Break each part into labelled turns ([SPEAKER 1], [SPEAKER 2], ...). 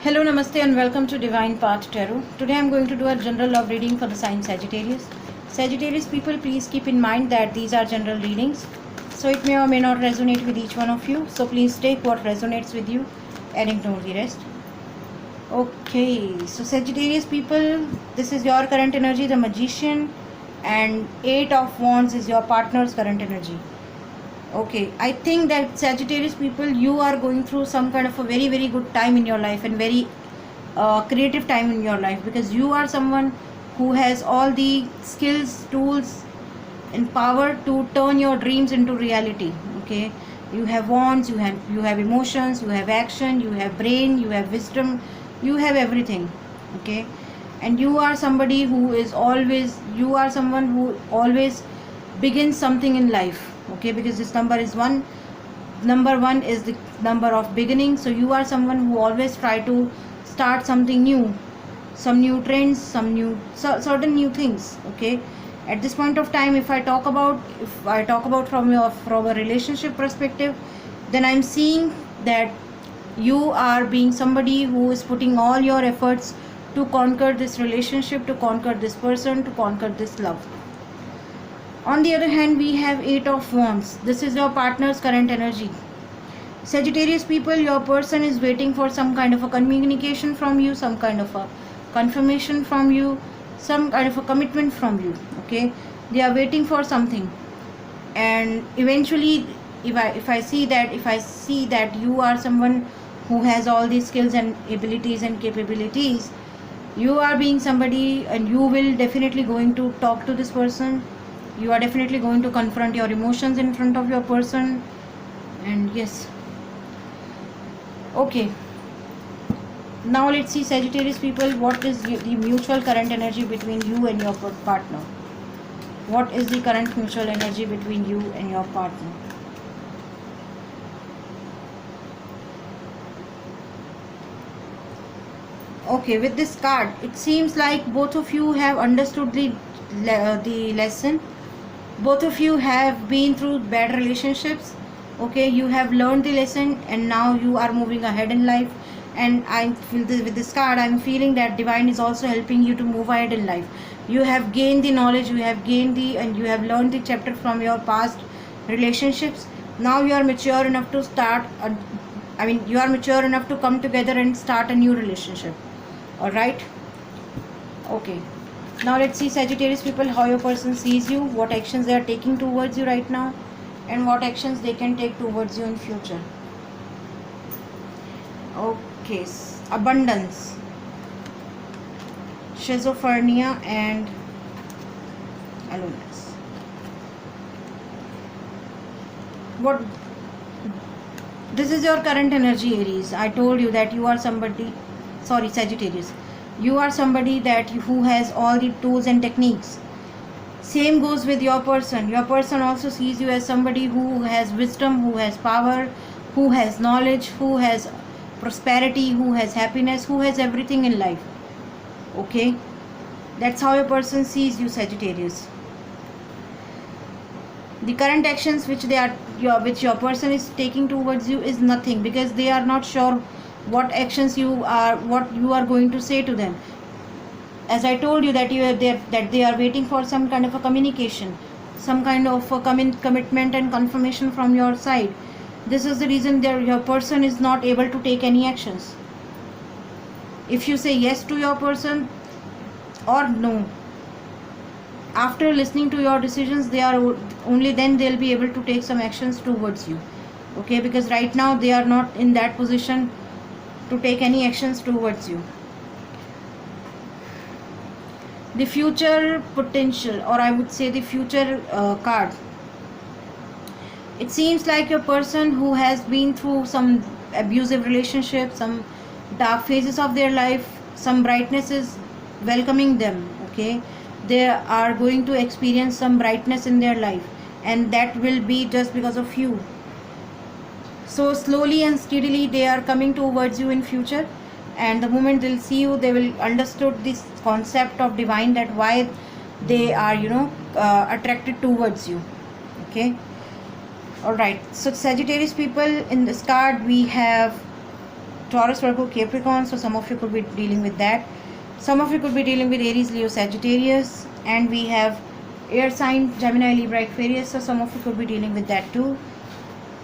[SPEAKER 1] Hello, Namaste, and welcome to Divine Path Tarot. Today I'm going to do a general love reading for the sign Sagittarius. Sagittarius people, please keep in mind that these are general readings, so it may or may not resonate with each one of you. So please take what resonates with you and ignore the rest. Okay, so Sagittarius people, this is your current energy, the Magician, and Eight of Wands is your partner's current energy. Okay, I think that Sagittarius people, you are going through some kind of a very good time in your life and very creative time in your life, because you are someone who has all the skills, tools and power to turn your dreams into reality. Okay, you have wands, you have emotions, you have action, you have brain, you have wisdom, you have everything. Okay, and you are somebody who is always, you are someone who always begins something in life. Okay, because this number is one. Number one is the number of beginning, so you are someone who always try to start something new, some new trends, some new certain new things. Okay, at this point of time, if I talk about from a relationship perspective, then I'm seeing that you are being somebody who is putting all your efforts to conquer this relationship, to conquer this person, to conquer this love. On the other hand, we have Eight of Wands. This is your partner's current energy. Sagittarius people, your person is waiting for some kind of a communication from you, some kind of a confirmation from you, some kind of a commitment from you. Okay, they are waiting for something, and eventually, if I see that you are someone who has all these skills and abilities and capabilities, you are being somebody, and you will definitely going to talk to this person. You are definitely going to confront your emotions in front of your person. And yes, okay, now let's see, Sagittarius people, what is the mutual current energy between you and your partner. What is the current mutual energy between you and your partner? Okay, with this card, it seems like both of you have understood the lesson. Both of you have been through bad relationships. Okay, you have learned the lesson, and now you are moving ahead in life. And I feel with this card, I'm feeling that divine is also helping you to move ahead in life. You have gained the knowledge, you have gained and you have learned the chapter from your past relationships. Now you are mature enough to you are mature enough to come together and start a new relationship. All right. Okay, now let's see, Sagittarius people, how your person sees you, what actions they are taking towards you right now, and what actions they can take towards you in future. Okay, abundance, schizophrenia, and aloneness. What this is your current energy, Aries. I told you that you are somebody, sorry, Sagittarius, you are somebody that who has all the tools and techniques. Same goes with your person. Your person also sees you as somebody who has wisdom, who has power, who has knowledge, who has prosperity, who has happiness, who has everything in life. Okay, that's how your person sees you, Sagittarius. The current actions which your person is taking towards you is nothing, because they are not sure what actions what you are going to say to them. As I told you that they are waiting for some kind of a communication, some kind of a commitment and confirmation from your side. This is the reason your person is not able to take any actions. If you say yes to your person or no, after listening to your decisions, they are only then they'll be able to take some actions towards you. Okay, because right now they are not in that position to take any actions towards you. The future potential, or I would say the future card, it seems like your person who has been through some abusive relationship, some dark phases of their life, some brightness is welcoming them. Okay, they are going to experience some brightness in their life, and that will be just because of you. So slowly and steadily they are coming towards you in future, and the moment they'll see you, they will understood this concept of divine, that why they are attracted towards you. Okay, all right. So Sagittarius people, in this card we have Taurus, Virgo, Capricorn, so some of you could be dealing with that. Some of you could be dealing with Aries, Leo, Sagittarius, and we have air sign Gemini, Libra, Aquarius, so some of you could be dealing with that too.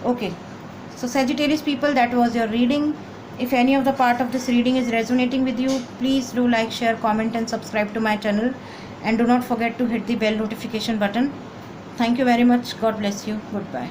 [SPEAKER 1] Okay, so Sagittarius people, that was your reading. If any of the part of this reading is resonating with you, please do like, share, comment and subscribe to my channel, and do not forget to hit the bell notification button. Thank you very much. God bless you. Goodbye.